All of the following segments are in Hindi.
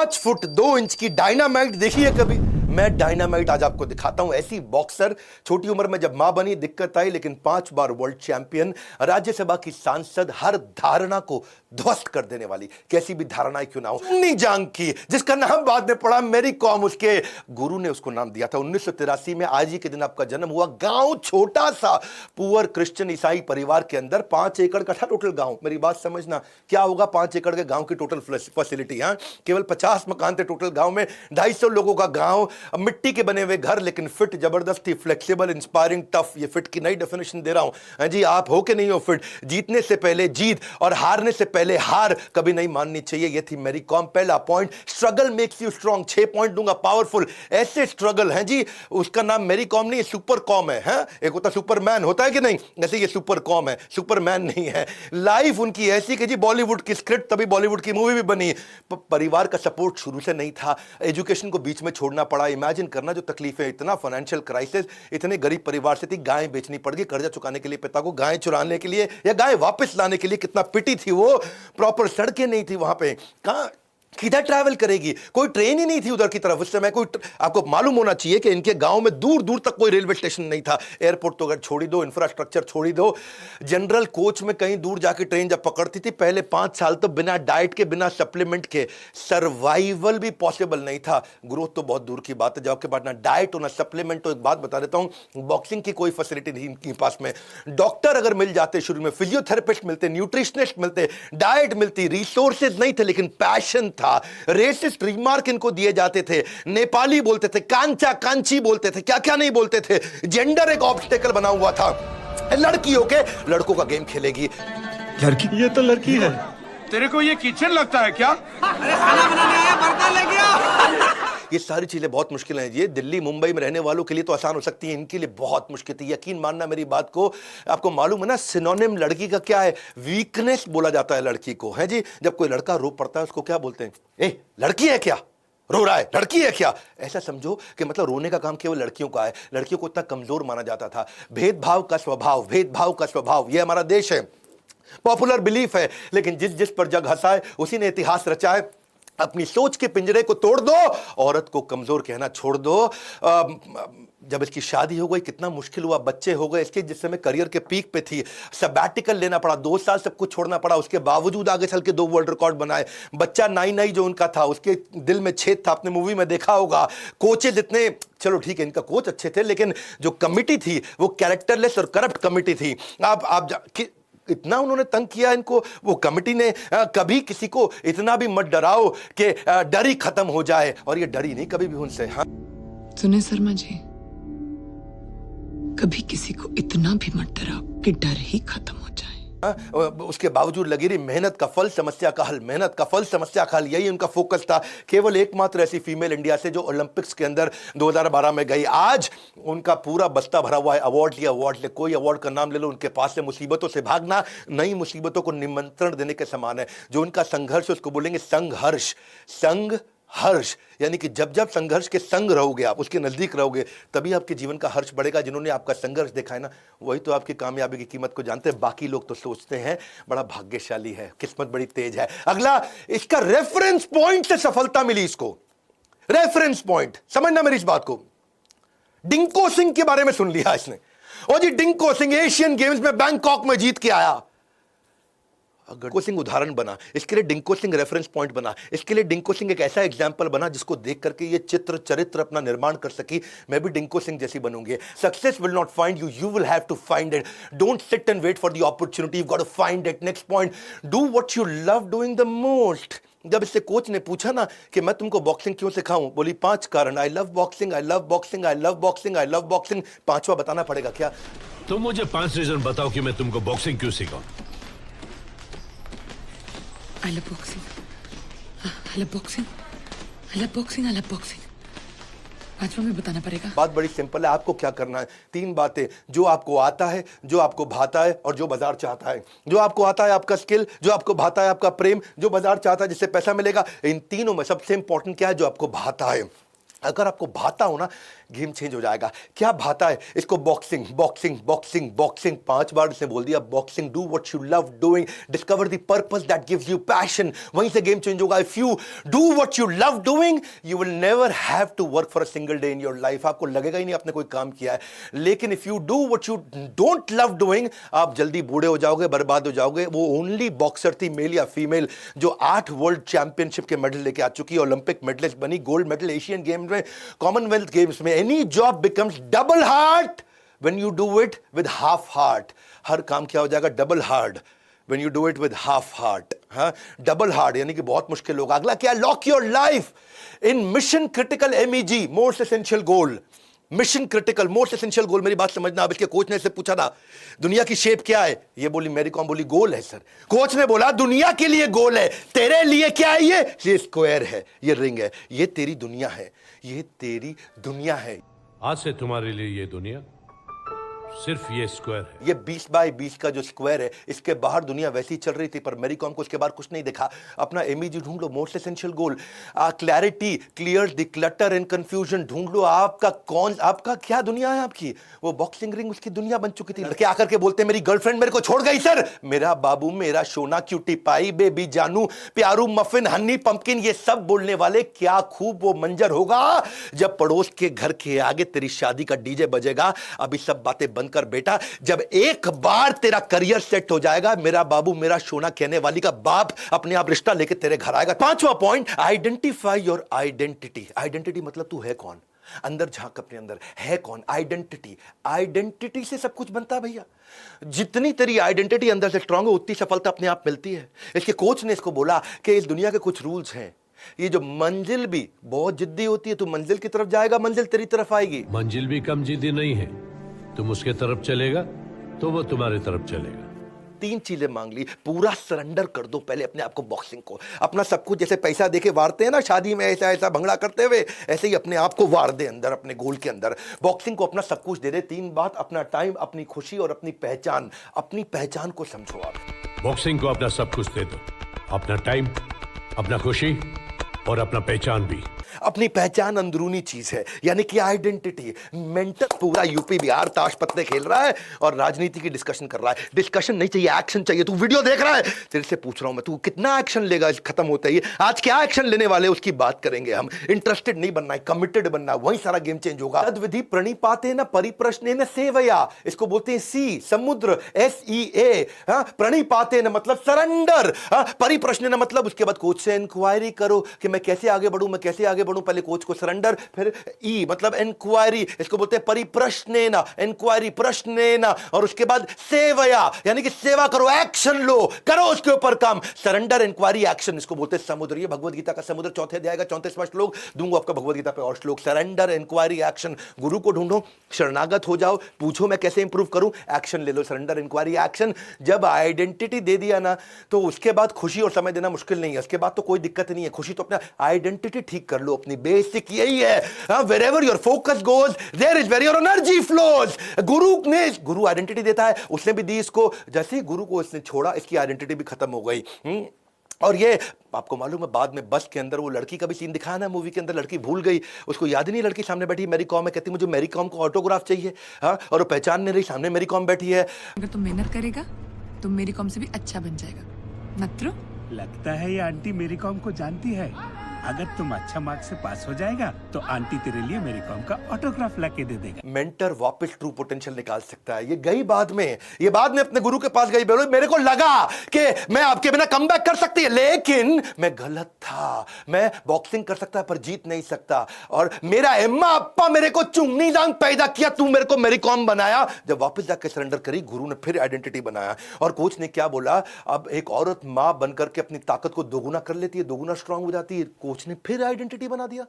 5 फुट 2 इंच की डायनामाइट देखी है कभी? मैं डायनामाइट आज आपको दिखाता हूं। ऐसी बॉक्सर, छोटी उम्र में जब मां बनी दिक्कत आई, लेकिन 5 बार वर्ल्ड चैंपियन, राज्यसभा की सांसद, हर धारणा को ध्वस्त कर देने वाली, कैसी भी धारणाएं क्यों ना हो। चुन्नी जांग की, जिसका नाम बाद में पड़ा मेरी कॉम, उसके गुरु ने उसको नाम दिया था। 1983 में आज ही के दिन आपका जन्म हुआ। गांव छोटा सा, पुअर क्रिश्चियन ईसाई परिवार के अंदर 5 एकड़ का था टोटल गांव। मेरी बात समझना, क्या होगा 5 एकड़ के गांव की टोटल फैसिलिटी? केवल 50 मकान थे टोटल गांव में। 250 लोगों का गांव, मिट्टी के बने हुए घर, लेकिन फिट जबरदस्त थी, फ्लेक्सिबल, इंस्पायरिंग, टफ। ये फिट की नई डेफिनेशन दे रहा हूं। हाँ जी, आप हो कि नहीं हो फिट? जीतने से पहले जीत और हारने से पहले हार कभी नहीं माननी चाहिए। ये थी मेरी कॉम। पहला point, struggle makes you strong. 6 point दूंगा, पावरफुल। ऐसे स्ट्रगल है जी, उसका नाम मेरी कॉम नहीं, सुपर कॉम है। एक होता सुपरमैन, होता है कि नहीं? ऐसे ये सुपर कॉम है, सुपरमैन नहीं है। लाइफ उनकी ऐसी कि जी बॉलीवुड की स्क्रिप्ट, तभी बॉलीवुड की मूवी भी बनी। परिवार का सपोर्ट शुरू से नहीं था, एजुकेशन को बीच में छोड़ना पड़ा। इमेजिन करना जो तकलीफें, इतना फाइनेंशियल क्राइसिस, इतने गरीब परिवार से थी, गाय बेचनी पड़ गई कर्जा चुकाने के लिए पिता को, गाय चुराने के लिए या गाय वापस लाने के लिए। कितना पिटी थी वो। प्रॉपर सड़कें नहीं थी वहां पे, कहां किधर ट्रैवल करेगी? कोई ट्रेन ही नहीं थी उधर की तरफ उस समय। कोई आपको मालूम होना चाहिए कि इनके गांव में दूर दूर तक कोई रेलवे स्टेशन नहीं था। एयरपोर्ट तो अगर छोड़ी दो, इंफ्रास्ट्रक्चर छोड़ी दो, जनरल कोच में कहीं दूर जाके ट्रेन जब पकड़ती थी, पहले 5 साल तो बिना डाइट के, बिना सप्लीमेंट के सर्वाइवल भी पॉसिबल नहीं था। ग्रोथ तो बहुत दूर की बात है जब आपके पास ना डाइट हो ना सप्लीमेंट। तो एक बात बता देता हूं, बॉक्सिंग की कोई फैसिलिटी नहीं इनके पास में। डॉक्टर अगर मिल जाते शुरू में, फिजियोथेरेपिस्ट मिलते, न्यूट्रिशनिस्ट मिलते, डाइट मिलती, रिसोर्सेज नहीं थे, लेकिन पैशन था। रेसिस्ट रिमार्क इनको दिए जाते थे, नेपाली बोलते थे, कांचा कांची बोलते थे, क्या क्या नहीं बोलते थे। जेंडर एक ऑब्स्टेकल बना हुआ था। लड़की होके लड़कों का गेम खेलेगी। लड़की? ये तो लड़की है। तेरे को ये किचन लगता है क्या? अरे खाना बनाने आया, बर्तन लेके आओ। ये सारी चीजें बहुत मुश्किल हैं। ये दिल्ली मुंबई में रहने वालों के लिए तो आसान हो सकती है, इनके लिए बहुत मुश्किल थी। यकीन मानना मेरी बात को। आपको मालूम है ना सिनोनिम लड़की का क्या है? वीकनेस बोला जाता है लड़की को, है जी। जब कोई लड़का रो पड़ता है उसको क्या बोलते हैं? ए लड़की है क्या, रो रहा है? लड़की है क्या? ऐसा समझो कि मतलब रोने का काम केवल लड़कियों का है। लड़कियों को इतना कमजोर माना जाता था। भेदभाव का स्वभाव, भेदभाव का स्वभाव, ये हमारा देश है, पॉपुलर बिलीफ है। लेकिन जिस जिस पर जग हंसा है उसी ने इतिहास रचा है। अपनी सोच के पिंजरे को तोड़ दो, औरत को कमजोर कहना छोड़ दो। जब इसकी शादी हो गई कितना मुश्किल हुआ, बच्चे हो गए इसके, जिस समय करियर के पीक पे थी। सबैटिकल लेना पड़ा, 2 साल सब कुछ छोड़ना पड़ा, उसके बावजूद आगे चल के 2 वर्ल्ड रिकॉर्ड बनाए। बच्चा नाई जो उनका था, उसके दिल में छेद था, आपने मूवी में देखा होगा। कोचेज इतने, चलो ठीक है इनका कोच अच्छे थे, लेकिन जो कमिटी थी वो कैरेक्टरलेस और करप्ट कमिटी थी। इतना उन्होंने तंग किया इनको, वो कमिटी ने। कभी किसी को इतना भी मत डराओ कि डर ही खत्म हो जाए, और ये डरी नहीं कभी भी उनसे। हाँ सुने शर्मा जी, कभी किसी को इतना भी मत डराओ कि डर ही खत्म हो जाए। उसके बावजूद लगी रही मेहनत का फल समस्या का हल, मेहनत का फल समस्या का हल, यही उनका फोकस था। केवल एकमात्र ऐसी फीमेल इंडिया से जो ओलंपिक्स के अंदर 2012 में गई। आज उनका पूरा बस्ता भरा हुआ है अवार्ड लिया, अवार्ड ले, कोई अवार्ड का नाम ले लो, उनके पास से मुसीबतों से भागना नई मुसीबतों को निमंत्रण देने के समान है। जो उनका संघर्ष उसको बोलेंगे संघर्ष। हर्ष, यानी कि जब जब संघर्ष के संग रहोगे, आप उसके नजदीक रहोगे, तभी आपके जीवन का हर्ष बढ़ेगा। जिन्होंने आपका संघर्ष देखा है ना, वही तो आपकी कामयाबी की कीमत को जानते हैं। बाकी लोग तो सोचते हैं बड़ा भाग्यशाली है, किस्मत बड़ी तेज है। अगला, इसका रेफरेंस पॉइंट से सफलता मिली इसको। रेफरेंस पॉइंट, समझना मेरी इस बात को। डिंको सिंह के बारे में सुन लिया इसने, और जी डिंको सिंह एशियन गेम्स में बैंकॉक में जीत के आया। डिंको सिंह उदाहरण बना, इसके लिए डिंको सिंह रेफरेंस पॉइंट बना, इसके लिए डिंको सिंह एक ऐसा एग्जाम्पल बना जिसको देख करके ये चित्र चरित्र अपना निर्माण कर सकी। मैं भी डिंको सिंह जैसी बनूंगी। Success will not find you, you will have to find it. Don't sit and wait for the opportunity, you got to find it. Next point, do what you love doing the most. जब इससे कोच ने पूछा ना कि मैं तुमको बॉक्सिंग क्यों सिखाऊं, बोली 5 कारण। I love boxing, I love boxing, I love boxing, I love boxing. 5वां बताना पड़ेगा क्या? तुम मुझे 5 रीजन बताओ कि मैं तुमको बॉक्सिंग क्यों सिखाऊं। I love boxing. I love boxing. I love boxing. I love boxing. 5वां में बताना पड़ेगा। बात बड़ी सिंपल है, आपको क्या करना है? 3 बातें, जो आपको आता है, जो आपको भाता है, और जो बाजार चाहता है। जो आपको आता है आपका स्किल, जो आपको भाता है आपका प्रेम, जो बाजार चाहता है जिससे पैसा मिलेगा। इन तीनों में सबसे इंपॉर्टेंट क्या है? जो आपको भाता है। अगर आपको भाता हो ना, गेम चेंज हो जाएगा। क्या भाता है इसको? Boxing boxing boxing boxing. 5 बार इसने बोल दिया boxing. Do what you love doing, discover the purpose that gives you passion, वहीं से गेम चेंज होगा। If you do what you love doing, you will never have to work for a single day in your life. आपको लगेगा ही नहीं आपने कोई काम किया है। लेकिन if you do what you don't love doing, आप जल्दी बूढ़े हो जाओगे, बर्बाद हो जाओगे। वो ओनली बॉक्सर थी, मेल या फीमेल, जो 8 वर्ल्ड चैंपियनशिप के मेडल लेके आ चुकी है, ओलंपिक मेडलिस्ट बनी, गोल्ड मेडल एशियन गेम्स में, कॉमनवेल्थ गेम्स में। Any job becomes double hard when you do it with half heart. हर काम क्या हो जाएगा? Double hard when you do it with half heart. हाँ, डबल हार्ड यानी कि बहुत मुश्किल होगा। अगला क्या? Lock your life in mission critical MEG, most essential goal. Mission critical most essential goal. मेरी बात समझना। अब इसके कोच ने इससे पूछा था दुनिया की शेप क्या है, ये बोली मैरी कॉम बोली गोल है सर। कोच ने बोला दुनिया के लिए गोल है, तेरे लिए क्या है? ये स्क्वायर है, ये रिंग है, ये तेरी दुनिया है, ये तेरी दुनिया है। आज से तुम्हारे लिए ये दुनिया सिर्फ ये स्क्वायर है। ये 20 बाय 20 का जो स्क्वायर है, इसके बाहर दुनिया वैसी चल रही थी, पर मैरी कॉम को उसके बाहर कुछ नहीं दिखा। अपना MEG ढूंढ लो, most essential goal. Clarity, clear the clutter and confusion ढूंढ लो। आपका क्या दुनिया है आपकी? वो बॉक्सिंग रिंग उसकी दुनिया बन चुकी थी। लड़के आकर के बोलते हैं मेरी गर्लफ्रेंड मेरे को छोड़ गई सर। मेरा बाबू, मेरा सोना, क्यूटी पाई, बेबी जानू, प्यारू, मफिन, हनी, पंपकिन, ये सब बोलने वाले, क्या खूब वो मंजर होगा जब पड़ोस के घर के आगे तेरी शादी का DJ बजेगा। अभी सब बातें कर बेटा, जब एक बार तेरा करियर सेट हो जाएगा, मेरा बाबू, मेरा सोना कहने वाली का बाप अपने आप रिश्ता लेके तेरे घर आएगा। 5वां point, identify your identity. Identity मतलब तू है कौन? अंदर झांक अपने अंदर, है कौन? आइडेंटिटी। आइडेंटिटी से सब कुछ बनता है भैया। जितनी तेरी आइडेंटिटी अंदर से स्ट्रांग हो, उतनी सफलता अपने आप मिलती है। इसके कोच ने इसको बोला कि इस दुनिया के कुछ रूल्स हैं। ये जो मंजिल भी बहुत जिद्दी होती है, तू मंजिल की तरफ जाएगा, मंजिल तेरी तरफ आएगी। मंजिल भी कम जिद्दी नहीं है, तुम उसके तरफ चलेगा तो वो तुम्हारी तरफ चलेगा। 3 चीजें मांग ली। पूरा सरेंडर कर दो पहले अपने आप को, बॉक्सिंग को, अपना सब कुछ। जैसे पैसा देके वारते हैं ना शादी में, ऐसा ऐसा भंगड़ा करते हुए, ऐसे ही अपने आप को वार दे अंदर, अपने गोल के अंदर। बॉक्सिंग को अपना सब कुछ दे दे। 3 बात, अपना टाइम, अपनी खुशी और अपनी पहचान। अपनी पहचान को समझो आप। बॉक्सिंग को अपना सब कुछ दे दो, अपना टाइम, अपना खुशी और अपना पहचान भी। अपनी पहचान अंदरूनी चीज है, यानी कि आइडेंटिटी। मेंटल पूरा यूपी बिहार ताश पत्ते खेल रहा है और राजनीति की डिस्कशन कर रहा है। डिस्कशन नहीं चाहिए, एक्शन चाहिए। तू वीडियो देख रहा है, तेरे से पूछ रहा हूं मैं, तू कितना एक्शन लेगा खत्म होता ही? आज क्या एक्शन लेने वाले उसकी बात करेंगे हम। इंटरेस्टेड नहीं बनना है, कमिटेड बनना है, वहीं सारा गेम चेंज होगा। तद्विधि प्रणिपाते न परिप्रश्ने न सेवया, इसको बोलते हैं सी, समुद्र, SEA। प्रणिपाते न मतलब सरेंडर, परिप्रश्ने न मतलब उसके बाद कोच से इंक्वायरी करो कि मैं कैसे आगे बढ़ूं, मैं कैसे आगे बढ़ूं। पहले कोच को सरेंडर, फिर E मतलब इंक्वायरी, इसको बोलते हैं परिप्रश्नेन, इंक्वायरी, प्रश्नेन, और उसके बाद सेवया यानी कि सेवा करो, एक्शन लो, करो उसके ऊपर काम। सरेंडर, इंक्वायरी, एक्शन, इसको बोलते हैं समुद्र। ये भगवद गीता का समुद्र, 4th अध्याय का 34वां श्लोक। दूंगा आपका भगवद गीता पे और श्लोक। Surrender, inquiry, action. गुरु को ढूंढो, शरणागत हो जाओ, पूछो मैं कैसे इंप्रूव करूं, एक्शन ले लो। Surrender, inquiry, action. जब आइडेंटिटी दे दिया ना, तो उसके बाद खुशी और समय देना मुश्किल नहीं है। उसके बाद तो कोई दिक्कत नहीं है। खुशी तो अपना आइडेंटिटी ठीक कर लो अपनी। बेसिक यही है। Wherever your focus goes there is where your energy flows. गुरु आइडेंटिटी देता है, उसने भी दी इसको। जैसे ही गुरु को इसने छोड़ा, इसकी आइडेंटिटी भी खत्म हो गई। और ये आपको मालूम है, बाद में बस के अंदर वो लड़की का भी सीन दिखाया ना मूवी के अंदर। लड़की भूल गई, उसको याद नहीं, लड़की सामने बैठी मैरी कॉम है, कहती मुझे मैरी कॉम को ऑटोग्राफ चाहिए। हाँ, और वो पहचान नहीं रही, सामने मैरी कॉम बैठी है। अगर तुम मेहनत करेगा तो मेरी कॉम से भी अच्छा बन जाएगा। नत्रो, लगता है ये आंटी मेरी कॉम को जानती है। अगर तुम अच्छा मार्क्स से पास हो जाएगा तो आंटी तेरे लिए मेरी कॉम का ऑटोग्राफ लाके दे देगा। मेंटर वापस ट्रू पोटेंशियल निकाल सकता है। ये गई बाद में, ये बाद में अपने गुरु के पास गई, बोलो मेरे को लगा कि मैं आपके बिना कमबैक कर सकती है, लेकिन मैं गलत था। मैं बॉक्सिंग कर सकता पर जीत नहीं सकता, और मेरा अम्मा अप्पा मेरे को चुंगनी दांग पैदा किया, तू मेरे को मेरी कॉम बनाया। जब वापस जाकर सरेंडर करी, गुरु ने फिर आइडेंटिटी बनाया। और कोच ने क्या बोला, अब एक औरत मां बनकर के अपनी ताकत को दोगुना कर लेती है, दोगुना स्ट्रांग हो जाती है। कोच ने फिर आइडेंटिटी बना दिया।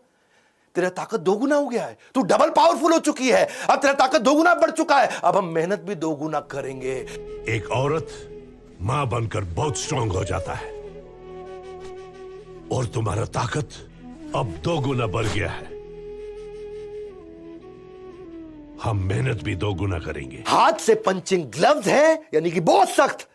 तेरा ताकत दोगुना हो गया है, तू डबल पावरफुल हो चुकी है, अब तेरा ताकत दोगुना बढ़ चुका है, अब हम मेहनत भी दोगुना करेंगे। एक औरत मां बनकर बहुत स्ट्रांग हो जाता है और तुम्हारा ताकत अब 2 गुना बढ़ गया है। हम मेहनत भी 2 गुना करेंगे। हाथ से पंचिंग ग्लव्स है, यानी कि बहुत सख्त,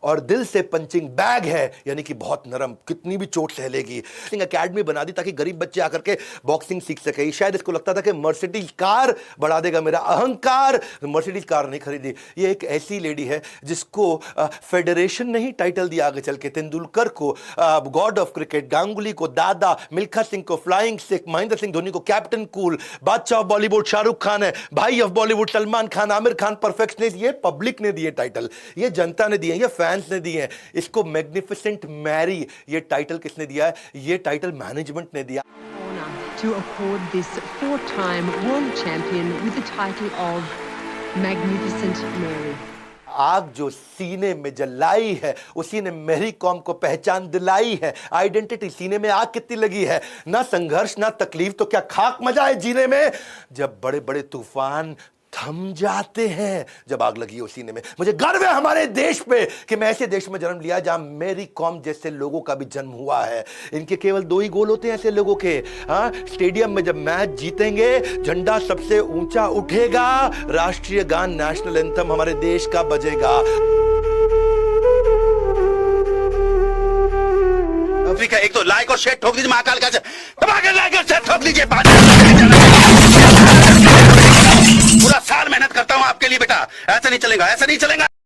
और दिल से पंचिंग बैग है, यानी कि बहुत नरम, कितनी भी चोट सह लेगी। एकेडमी बना दी ताकि गरीब बच्चे आकर के बॉक्सिंग सीख सके। शायद इसको लगता था कि मर्सिडीज कार बढ़ा देगा मेरा अहंकार, मर्सिडीज कार नहीं खरीदी। ये एक ऐसी लेडी है जिसको फेडरेशन ने ही टाइटल दिया आगे चल के। तेंदुलकर को गॉड ऑफ क्रिकेट, गांगुली को दादा, मिल्खा सिंह को फ्लाइंग सिख, महेंद्र सिंह धोनी को कैप्टन कूल, बादशाह ऑफ बॉलीवुड शाहरुख खान है, भाई ऑफ बॉलीवुड सलमान खान, आमिर खान परफेक्शनिस्ट। ये पब्लिक ने दिए टाइटल, ये जनता ने दिए, ये फैंस ने दिए हैं। इसको मैग्निफिसेंट मैरी ये टाइटल किसने दिया है? ये टाइटल मैनेजमेंट ने दिया। To accord this four-time world champion with the title of Magnificent Mary. आग जो सीने में जलाई है उसी ने मैरी कॉम को पहचान दिलाई है। आइडेंटिटी, सीने में आग कितनी लगी है, ना संघर्ष ना तकलीफ, तो क्या खाक मजा है जीने में। जब बड़े बड़े तूफान थम जाते हैं, जब आग लगी हो सीने में। मुझे गर्व है हमारे देश पे कि मैं ऐसे देश में जन्म लिया जहां मैरी कॉम जैसे लोगों का भी जन्म हुआ है। इनके केवल 2 ही गोल होते हैं ऐसे लोगों के। हाँ, स्टेडियम में जब मैच जीतेंगे, झंडा सबसे ऊंचा उठेगा, राष्ट्रीय गान नेशनल एंथम हमारे देश का बजेगा। एक तो लाइक और शेयर ठोक दीजिए, महाकाल का लाइक और शेयर ठोक लीजिए। पूरा साल मेहनत करता हूं आपके लिए बेटा, ऐसा नहीं चलेगा, ऐसा नहीं चलेगा।